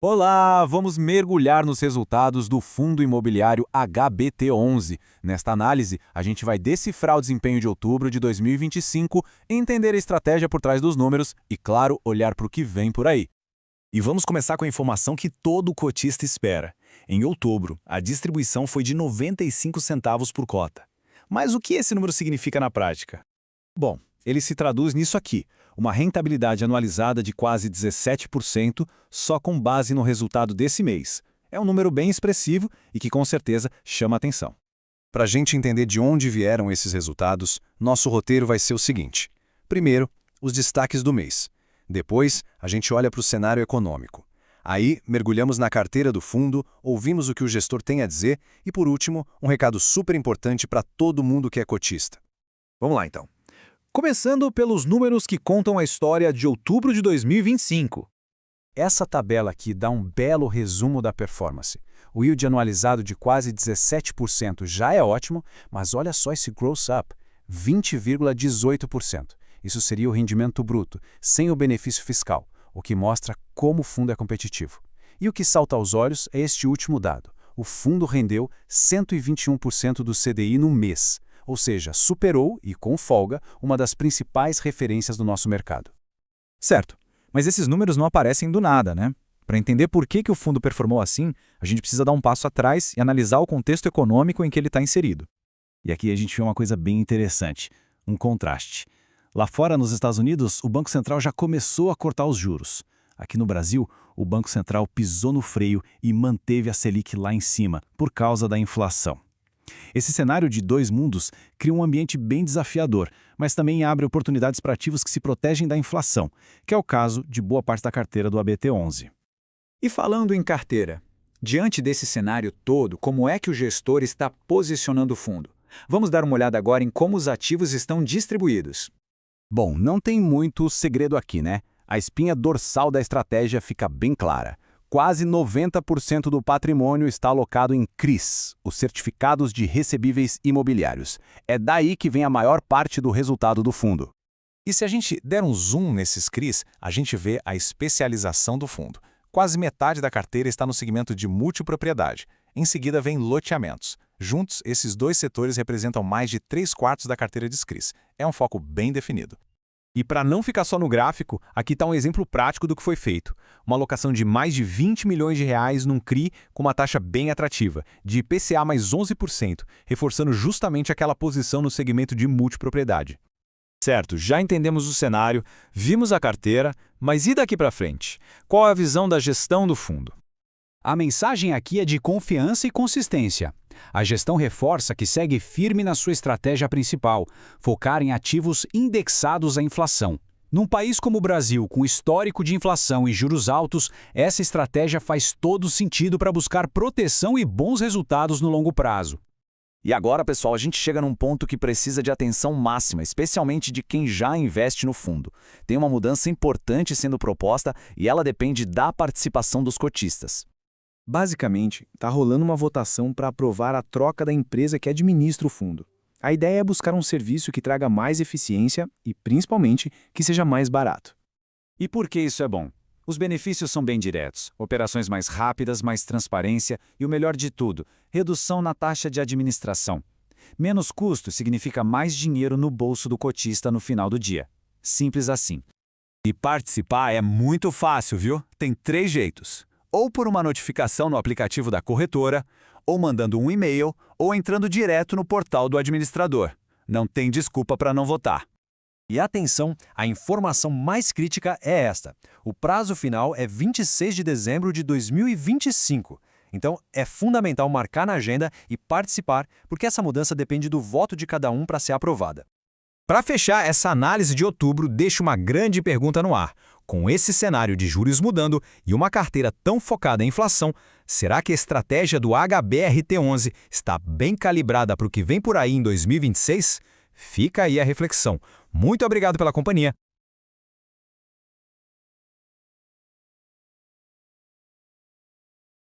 Olá, vamos mergulhar nos resultados do Fundo Imobiliário HBT11. Nesta análise, a gente vai decifrar o desempenho de outubro de 2025, entender a estratégia por trás dos números e, claro, olhar para o que vem por aí. E vamos começar com a informação que todo cotista espera. Em outubro, a distribuição foi de 95 centavos por cota. Mas o que esse número significa na prática? Bom, ele se traduz nisso aqui, uma rentabilidade anualizada de quase 17% só com base no resultado desse mês. É um número bem expressivo e que com certeza chama atenção. Para a gente entender de onde vieram esses resultados, nosso roteiro vai ser o seguinte. Primeiro, os destaques do mês. Depois, a gente olha para o cenário econômico. Aí, mergulhamos na carteira do fundo, ouvimos o que o gestor tem a dizer e, por último, um recado super importante para todo mundo que é cotista. Vamos lá, então. Começando pelos números que contam a história de outubro de 2025. Essa tabela aqui dá um belo resumo da performance. O yield anualizado de quase 17% já é ótimo, mas olha só esse gross up, 20,18%. Isso seria o rendimento bruto, sem o benefício fiscal, o que mostra como o fundo é competitivo. E o que salta aos olhos é este último dado. O fundo rendeu 121% do CDI no mês, ou seja, superou, e com folga, uma das principais referências do nosso mercado. Certo, mas esses números não aparecem do nada, né? Para entender por que o fundo performou assim, a gente precisa dar um passo atrás e analisar o contexto econômico em que ele está inserido. E aqui a gente vê uma coisa bem interessante, um contraste. Lá fora, nos Estados Unidos, o Banco Central já começou a cortar os juros. Aqui no Brasil, o Banco Central pisou no freio e manteve a Selic lá em cima, por causa da inflação. Esse cenário de dois mundos cria um ambiente bem desafiador, mas também abre oportunidades para ativos que se protegem da inflação, que é o caso de boa parte da carteira do ABT11. E falando em carteira, diante desse cenário todo, como é que o gestor está posicionando o fundo? Vamos dar uma olhada agora em como os ativos estão distribuídos. Bom, não tem muito segredo aqui, né? A espinha dorsal da estratégia fica bem clara. Quase 90% do patrimônio está alocado em CRIs, os Certificados de Recebíveis Imobiliários. É daí que vem a maior parte do resultado do fundo. E se a gente der um zoom nesses CRIs, a gente vê a especialização do fundo. Quase metade da carteira está no segmento de multipropriedade. Em seguida vem loteamentos. Juntos, esses dois setores representam mais de 3/4 da carteira de CRIs. É um foco bem definido. E para não ficar só no gráfico, aqui está um exemplo prático do que foi feito. Uma alocação de mais de 20 milhões de reais num CRI com uma taxa bem atrativa, de IPCA mais 11%, reforçando justamente aquela posição no segmento de multipropriedade. Certo, já entendemos o cenário, vimos a carteira, mas e daqui para frente? Qual é a visão da gestão do fundo? A mensagem aqui é de confiança e consistência. A gestão reforça que segue firme na sua estratégia principal, focar em ativos indexados à inflação. Num país como o Brasil, com histórico de inflação e juros altos, essa estratégia faz todo sentido para buscar proteção e bons resultados no longo prazo. E agora, pessoal, a gente chega num ponto que precisa de atenção máxima, especialmente de quem já investe no fundo. Tem uma mudança importante sendo proposta e ela depende da participação dos cotistas. Basicamente, está rolando uma votação para aprovar a troca da empresa que administra o fundo. A ideia é buscar um serviço que traga mais eficiência e, principalmente, que seja mais barato. E por que isso é bom? Os benefícios são bem diretos, operações mais rápidas, mais transparência e o melhor de tudo, redução na taxa de administração. Menos custo significa mais dinheiro no bolso do cotista no final do dia. Simples assim. E participar é muito fácil, viu? Tem 3 jeitos. Ou por uma notificação no aplicativo da corretora, ou mandando um e-mail, ou entrando direto no portal do administrador. Não tem desculpa para não votar. E atenção, a informação mais crítica é esta. O prazo final é 26 de dezembro de 2025. Então, é fundamental marcar na agenda e participar, porque essa mudança depende do voto de cada um para ser aprovada. Para fechar essa análise de outubro, deixo uma grande pergunta no ar. Com esse cenário de juros mudando e uma carteira tão focada em inflação, será que a estratégia do HBRT11 está bem calibrada para o que vem por aí em 2026? Fica aí a reflexão. Muito obrigado pela companhia